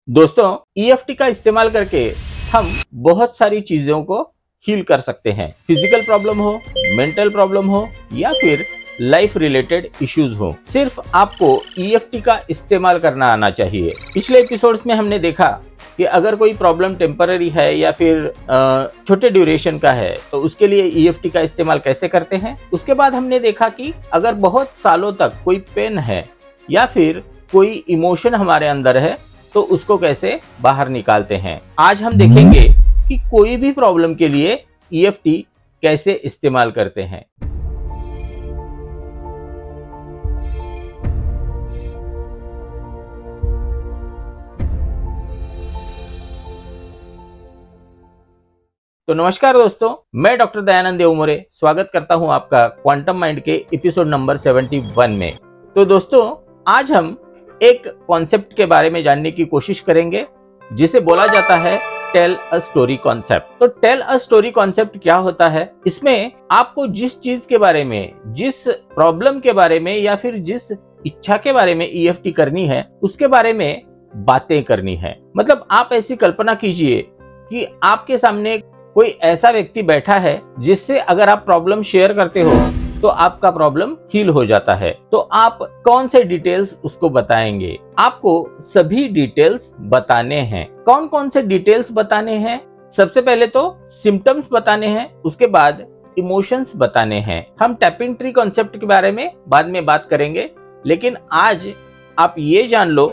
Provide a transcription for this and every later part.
दोस्तों, ईएफटी का इस्तेमाल करके हम बहुत सारी चीजों को हील कर सकते हैं। फिजिकल प्रॉब्लम हो, मेंटल प्रॉब्लम हो या फिर लाइफ रिलेटेड इश्यूज हो, सिर्फ आपको ईएफटी का इस्तेमाल करना आना चाहिए। पिछले एपिसोड्स में हमने देखा कि अगर कोई प्रॉब्लम टेम्पररी है या फिर छोटे ड्यूरेशन का है तो उसके लिए ईएफटी का इस्तेमाल कैसे करते हैं। उसके बाद हमने देखा कि अगर बहुत सालों तक कोई पेन है या फिर कोई इमोशन हमारे अंदर है तो उसको कैसे बाहर निकालते हैं। आज हम देखेंगे कि कोई भी प्रॉब्लम के लिए ईएफटी कैसे इस्तेमाल करते हैं। तो नमस्कार दोस्तों, मैं डॉक्टर दयानंद देवमोरे स्वागत करता हूं आपका क्वांटम माइंड के एपिसोड नंबर 71 में। तो दोस्तों, आज हम एक कॉन्सेप्ट के बारे में जानने की कोशिश करेंगे जिसे बोला जाता है टेल अ स्टोरी कॉन्सेप्ट। तो टेल अ स्टोरी कॉन्सेप्ट क्या होता है? इसमें आपको जिस चीज के बारे में, जिस प्रॉब्लम के बारे में या फिर जिस इच्छा के बारे में ईएफटी करनी है उसके बारे में बातें करनी है। मतलब आप ऐसी कल्पना कीजिए कि आपके सामने कोई ऐसा व्यक्ति बैठा है जिससे अगर आप प्रॉब्लम शेयर करते हो तो आपका प्रॉब्लम हील हो जाता है। तो आप कौन से डिटेल्स उसको बताएंगे? आपको सभी डिटेल्स बताने हैं। कौन कौन से डिटेल्स बताने हैं? सबसे पहले तो सिम्टम्स बताने हैं, उसके बाद इमोशंस बताने हैं। हम टैपिंग ट्री कॉन्सेप्ट के बारे में बाद में बात करेंगे, लेकिन आज आप ये जान लो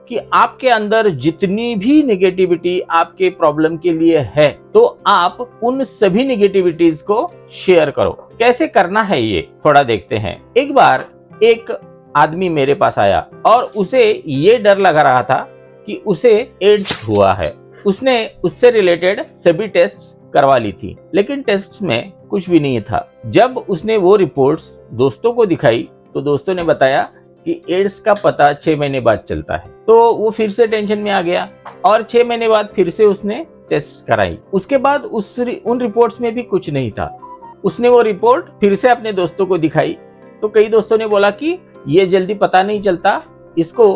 कि आपके अंदर जितनी भी नेगेटिविटी आपके प्रॉब्लम के लिए है तो आप उन सभी नेगेटिविटीज को शेयर करो। कैसे करना है ये थोड़ा देखते हैं। एक बार एक आदमी मेरे पास आया और उसे ये डर लगा रहा था कि उसे एड्स हुआ है। उसने उससे रिलेटेड सभी टेस्ट करवा ली थी, लेकिन टेस्ट में कुछ भी नहीं था। जब उसने वो रिपोर्ट्स दोस्तों को दिखाई तो दोस्तों ने बताया कि एड्स का पता 6 महीने बाद चलता है। तो वो फिर से टेंशन में आ गया और 6 महीने बाद फिर से उसने टेस्ट कराई। उसके बाद उन रिपोर्ट्स में भी कुछ नहीं था। उसने वो रिपोर्ट फिर से अपने दोस्तों को दिखाई तो कई दोस्तों ने बोला कि ये जल्दी पता नहीं चलता, इसको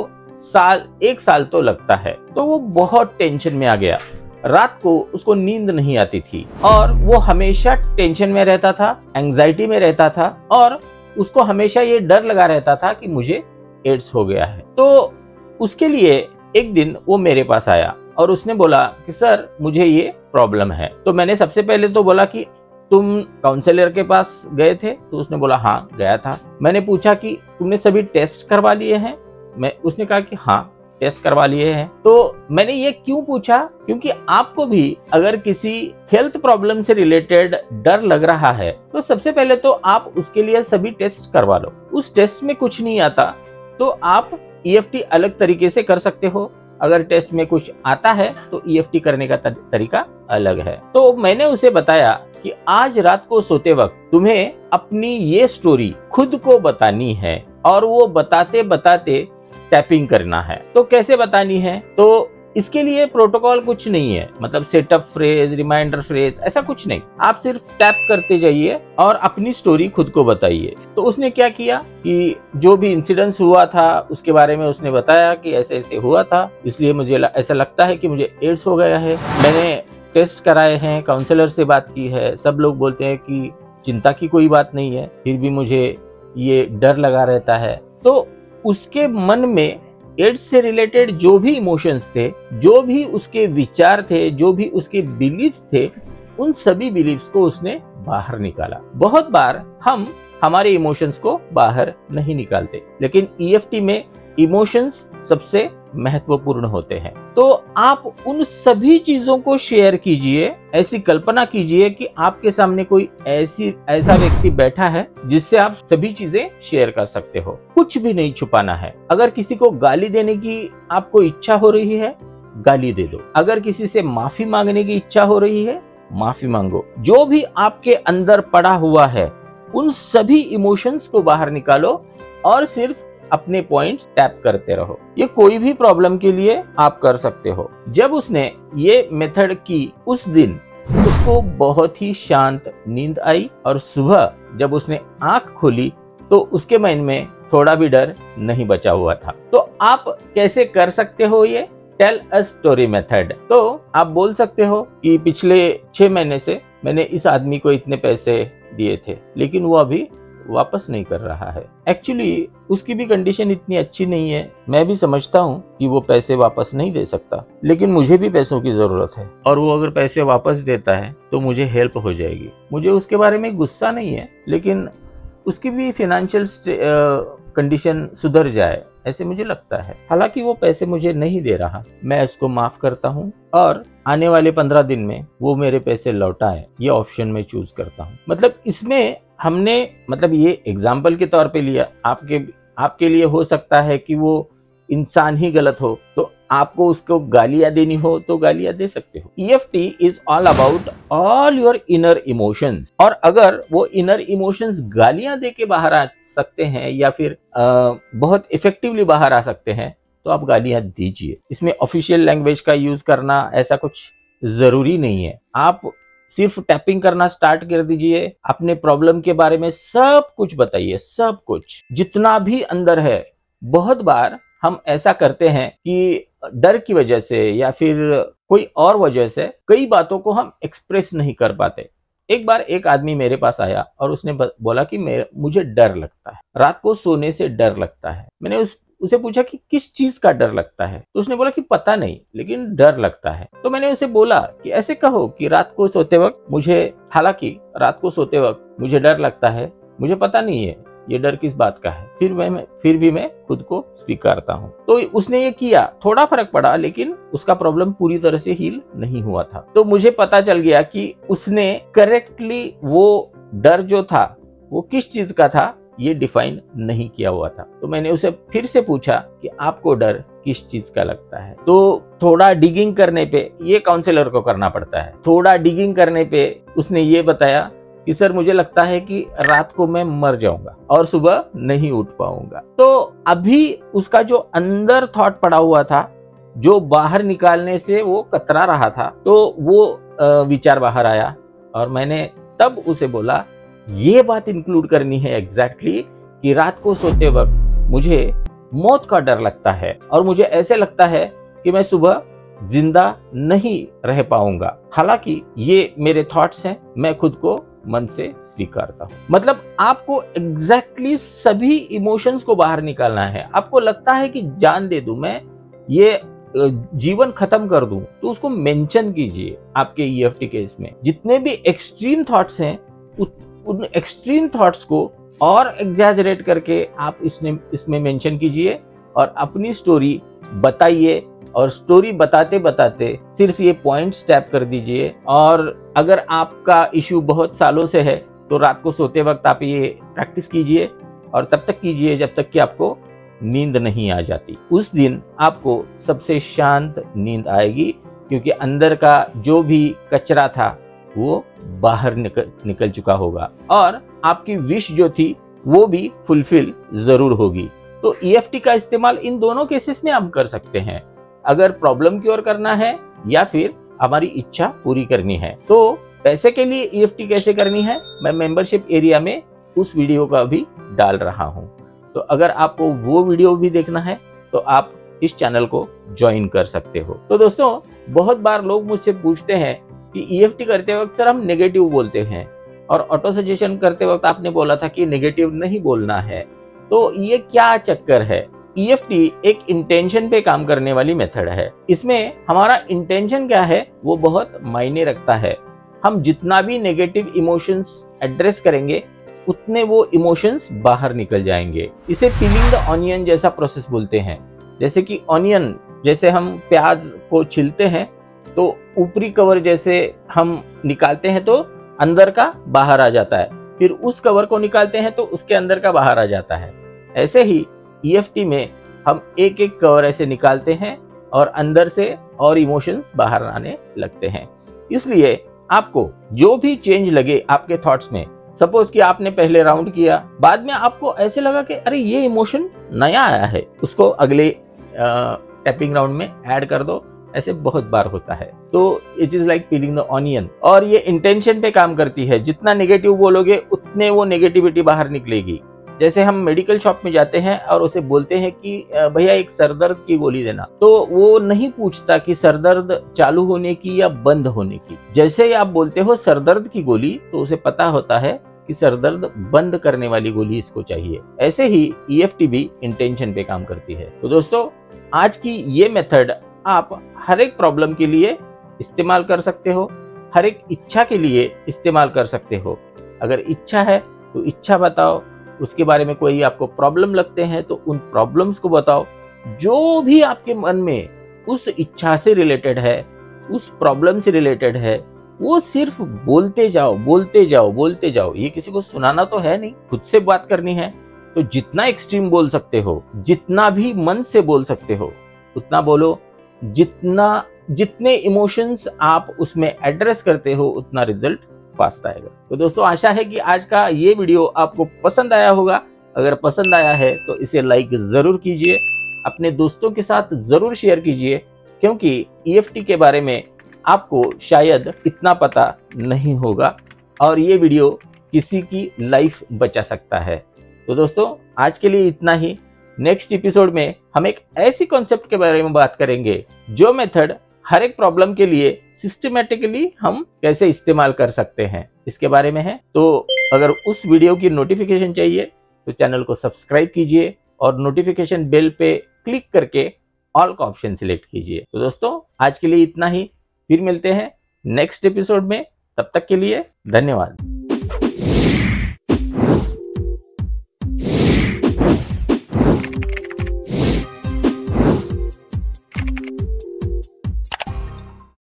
1 साल तो लगता है। तो वो बहुत टेंशन में आ गया। रात को उसको नींद नहीं आती थी और वो हमेशा टेंशन में रहता था, एंजाइटी में रहता था और उसको हमेशा ये डर लगा रहता था कि मुझे एड्स हो गया है। तो उसके लिए एक दिन वो मेरे पास आया और उसने बोला कि सर मुझे ये प्रॉब्लम है। तो मैंने सबसे पहले तो बोला कि तुम काउंसलर के पास गए थे? तो उसने बोला हाँ गया था। मैंने पूछा कि तुमने सभी टेस्ट करवा लिए हैं? उसने कहा कि हाँ टेस्ट करवा लिए हैं। तो मैंने ये क्यों पूछा? क्योंकि आपको भी अगर किसी हेल्थ प्रॉब्लम से रिलेटेड डर लग रहा है तो सबसे पहले तो आप उसके लिए सभी टेस्ट करवा लो। उस टेस्ट में कुछ नहीं आता तो आप ईएफटी अलग तरीके से कर सकते हो। अगर टेस्ट में कुछ आता है तो ईएफटी करने का तरीका अलग है। तो मैंने उसे बताया कि आज रात को सोते वक्त तुम्हें अपनी ये स्टोरी खुद को बतानी है और वो बताते बताते टैपिंग करना है। तो कैसे बतानी है? तो इसके लिए प्रोटोकॉल कुछ नहीं है, मतलब सेटअप फ्रेज, रिमाइंडर फ्रेज, ऐसा कुछ नहीं। आप सिर्फ टैप करते जाइए और अपनी स्टोरी खुद को बताइए। तो उसने क्या किया कि जो भी इंसिडेंस हुआ था उसके बारे में उसने बताया कि ऐसे ऐसे हुआ था, इसलिए मुझे ऐसा लगता है कि मुझे एड्स हो गया है। मैंने टेस्ट कराए हैं, काउंसलर से बात की है, सब लोग बोलते हैं कि चिंता की कोई बात नहीं है, फिर भी मुझे ये डर लगा रहता है। तो उसके मन में एड्स से रिलेटेड जो भी इमोशंस थे, जो भी उसके विचार थे, जो भी उसके बिलीफ्स थे, उन सभी बिलीफ्स को उसने बाहर निकाला। बहुत बार हम हमारे इमोशंस को बाहर नहीं निकालते, लेकिन ईएफटी में इमोशंस सबसे महत्वपूर्ण होते हैं। तो आप उन सभी चीजों को शेयर कीजिए। ऐसी कल्पना कीजिए कि आपके सामने कोई ऐसा व्यक्ति बैठा है जिससे आप सभी चीजें शेयर कर सकते हो। कुछ भी नहीं छुपाना है। अगर किसी को गाली देने की आपको इच्छा हो रही है, गाली दे दो। अगर किसी से माफी मांगने की इच्छा हो रही है, माफी मांगो। जो भी आपके अंदर पड़ा हुआ है उन सभी इमोशंस को बाहर निकालो और सिर्फ अपने पॉइंट्स टैप करते रहो। ये कोई भी प्रॉब्लम के लिए आप कर सकते हो। जब उसने ये मेथड की उस दिन उसको बहुत ही शांत नींद आई और सुबह जब उसने आंख खोली तो उसके मन में थोड़ा भी डर नहीं बचा हुआ था। तो आप कैसे कर सकते हो ये? Tell a story method. तो आप बोल सकते हो कि पिछले 6 महीने से मैंने इस आदमी को इतने पैसे दिए थे, लेकिन वो अभी वापस नहीं कर रहा है। एक्चुअली उसकी भी कंडीशन इतनी अच्छी नहीं है। मैं भी समझता हूँ कि वो पैसे वापस नहीं दे सकता, लेकिन मुझे भी पैसों की जरूरत है, और वो अगर पैसे वापस देता है तो मुझे हेल्प हो जाएगी। मुझे उसके बारे में गुस्सा नहीं है, लेकिन उसकी भी फाइनेंशियल कंडीशन सुधर जाए ऐसे मुझे लगता है। हालांकि वो पैसे मुझे नहीं दे रहा, मैं उसको माफ करता हूँ और आने वाले 15 दिन में वो मेरे पैसे लौटाए, ये ऑप्शन मैं चूज करता हूँ। मतलब इसमें हमने ये एग्जाम्पल के तौर पे लिया। आपके लिए हो सकता है कि वो इंसान ही गलत हो, तो आपको उसको गालियां देनी हो तो गालियां दे सकते हो। EFT is all about all your inner emotions, और अगर वो इनर इमोशंस गालियां दे के बाहर आ सकते हैं या फिर बहुत इफेक्टिवली बाहर आ सकते हैं, तो आप गालियां दीजिए। इसमें ऑफिशियल लैंग्वेज का यूज करना ऐसा कुछ जरूरी नहीं है। आप सिर्फ टैपिंग करना स्टार्ट कर दीजिए, अपने प्रॉब्लम के बारे में सब कुछ बताइए, सब कुछ जितना भी अंदर है। बहुत बार हम ऐसा करते हैं कि डर की वजह से या फिर कोई और वजह से कई बातों को हम एक्सप्रेस नहीं कर पाते। एक बार एक आदमी मेरे पास आया और उसने बोला कि मुझे डर लगता है, रात को सोने से डर लगता है। मैंने उसे पूछा कि किस चीज का डर लगता है, तो उसने बोला कि पता नहीं, लेकिन डर लगता है। तो मैंने उसे बोला कि ऐसे कहो कि रात को सोते वक्त मुझे डर लगता है, मुझे पता नहीं है ये डर किस बात का है, फिर भी मैं खुद को स्वीकारता हूँ। तो उसने ये किया, थोड़ा फर्क पड़ा, लेकिन उसका प्रॉब्लम पूरी तरह से हील नहीं हुआ था। तो मुझे पता चल गया कि उसने करेक्टली वो डर जो था वो किस चीज का था ये डिफाइन नहीं किया हुआ था। तो मैंने उसे फिर से पूछा कि आपको डर किस चीज का लगता है। तो थोड़ा डिगिंग करने पे, ये काउंसलर को करना पड़ता है, थोड़ा डिगिंग करने पे उसने ये बताया कि सर मुझे लगता है कि रात को मैं मर जाऊंगा और सुबह नहीं उठ पाऊंगा। तो अभी उसका जो अंदर थॉट पड़ा हुआ था, जो बाहर निकालने से वो कतरा रहा था, तो वो विचार बाहर आया। और मैंने तब उसे बोला ये बात इंक्लूड करनी है एग्जैक्टली कि रात को सोते वक्त मुझे मौत का डर लगता है और मुझे ऐसे लगता है कि मैं सुबह जिंदा नहीं रह पाऊंगा। हालांकि ये मेरे थॉट्स हैं, मैं खुद को मन से स्वीकारता हूं। मतलब आपको एग्जैक्टली सभी इमोशंस को बाहर निकालना है। आपको लगता है कि जान दे दूं, मैं ये जीवन खत्म कर दूं, तो उसको मेंशन कीजिए आपके EFT केस में। जितने भी एक्सट्रीम थॉट्स हैं उन एक्सट्रीम थॉट्स को और एग्जैजरेट करके आप इसमें मेंशन कीजिए और अपनी स्टोरी बताइए। और स्टोरी बताते बताते सिर्फ ये पॉइंट्स टैप कर दीजिए। और अगर आपका इशू बहुत सालों से है तो रात को सोते वक्त आप ये प्रैक्टिस कीजिए, और तब तक कीजिए जब तक कि आपको नींद नहीं आ जाती। उस दिन आपको सबसे शांत नींद आएगी, क्योंकि अंदर का जो भी कचरा था वो बाहर निकल चुका होगा और आपकी विश जो थी वो भी फुलफिल जरूर होगी। तो EFT का इस्तेमाल इन दोनों केसेस में हम कर सकते हैं, अगर प्रॉब्लम क्योर करना है या फिर हमारी इच्छा पूरी करनी है। तो पैसे के लिए EFT कैसे करनी है, मैं मेंबरशिप एरिया में उस वीडियो का भी डाल रहा हूं। तो अगर आपको वो वीडियो भी देखना है तो आप इस चैनल को ज्वाइन कर सकते हो। तो दोस्तों, बहुत बार लोग मुझसे पूछते हैं कि EFT करते वक्त सर हम नेगेटिव बोलते हैं, और ऑटो सजेशन करते वक्त आपने बोला था कि नेगेटिव नहीं बोलना है, तो ये क्या चक्कर है? EFT एक इंटेंशन पे काम करने वाली मेथड है। इसमें हमारा इंटेंशन क्या है वो बहुत मायने रखता है। हम जितना भी नेगेटिव इमोशंस एड्रेस करेंगे उतने वो इमोशंस बाहर निकल जाएंगे। इसे पीलिंग द ऑनियन जैसा प्रोसेस बोलते हैं। जैसे कि ऑनियन, जैसे हम प्याज को छिलते हैं तो ऊपरी कवर जैसे हम निकालते हैं तो अंदर का बाहर आ जाता है, फिर उस कवर को निकालते हैं तो उसके अंदर का बाहर आ जाता है। ऐसे ही EFT में हम एक एक कवर ऐसे निकालते हैं और अंदर से और इमोशंस बाहर आने लगते हैं। इसलिए आपको जो भी चेंज लगे आपके थॉट्स में, सपोज कि आपने पहले राउंड किया, बाद में आपको ऐसे लगा कि अरे ये इमोशन नया आया है, उसको अगले टैपिंग राउंड में ऐड कर दो। ऐसे बहुत बार होता है। तो it is like piling the onion, और ये इंटेंशन पे काम करती है। जितना नेगेटिव बोलोगे उतने वो नेगेटिविटी बाहर निकलेगी। जैसे हम मेडिकल शॉप में जाते हैं और उसे बोलते हैं कि भैया एक सरदर्द की गोली देना, तो वो नहीं पूछता कि सरदर्द चालू होने की या बंद होने की। जैसे ही आप बोलते हो सरदर्द की गोली, तो उसे पता होता है कि सरदर्द बंद करने वाली गोली इसको चाहिए। ऐसे ही EFT भी इंटेंशन पे काम करती है। तो दोस्तों, आज की ये मेथड आप हर एक प्रॉब्लम के लिए इस्तेमाल कर सकते हो, हर एक इच्छा के लिए इस्तेमाल कर सकते हो। अगर इच्छा है तो इच्छा बताओ, उसके बारे में कोई आपको प्रॉब्लम लगते हैं तो उन प्रॉब्लम्स को बताओ। जो भी आपके मन में उस इच्छा से रिलेटेड है, उस प्रॉब्लम से रिलेटेड है, वो सिर्फ बोलते जाओ, बोलते जाओ, बोलते जाओ। ये किसी को सुनाना तो है नहीं, खुद से बात करनी है। तो जितना एक्सट्रीम बोल सकते हो, जितना भी मन से बोल सकते हो, उतना बोलो। जितने इमोशंस आप उसमें एड्रेस करते हो, उतना रिजल्ट फास्ट आएगा। तो दोस्तों, आशा है कि आज का ये वीडियो आपको पसंद आया होगा। अगर पसंद आया है तो इसे लाइक जरूर कीजिए, अपने दोस्तों के साथ जरूर शेयर कीजिए, क्योंकि EFT के बारे में आपको शायद इतना पता नहीं होगा और ये वीडियो किसी की लाइफ बचा सकता है। तो दोस्तों, आज के लिए इतना ही। नेक्स्ट एपिसोड में हम एक ऐसी कॉन्सेप्ट के बारे में बात करेंगे जो मेथड हर एक प्रॉब्लम के लिए सिस्टमैटिकली हम कैसे इस्तेमाल कर सकते हैं, इसके बारे में है। तो अगर उस वीडियो की नोटिफिकेशन चाहिए तो चैनल को सब्सक्राइब कीजिए और नोटिफिकेशन बेल पे क्लिक करके ऑल का ऑप्शन सिलेक्ट कीजिए। तो दोस्तों, आज के लिए इतना ही। फिर मिलते हैं नेक्स्ट एपिसोड में। तब तक के लिए धन्यवाद।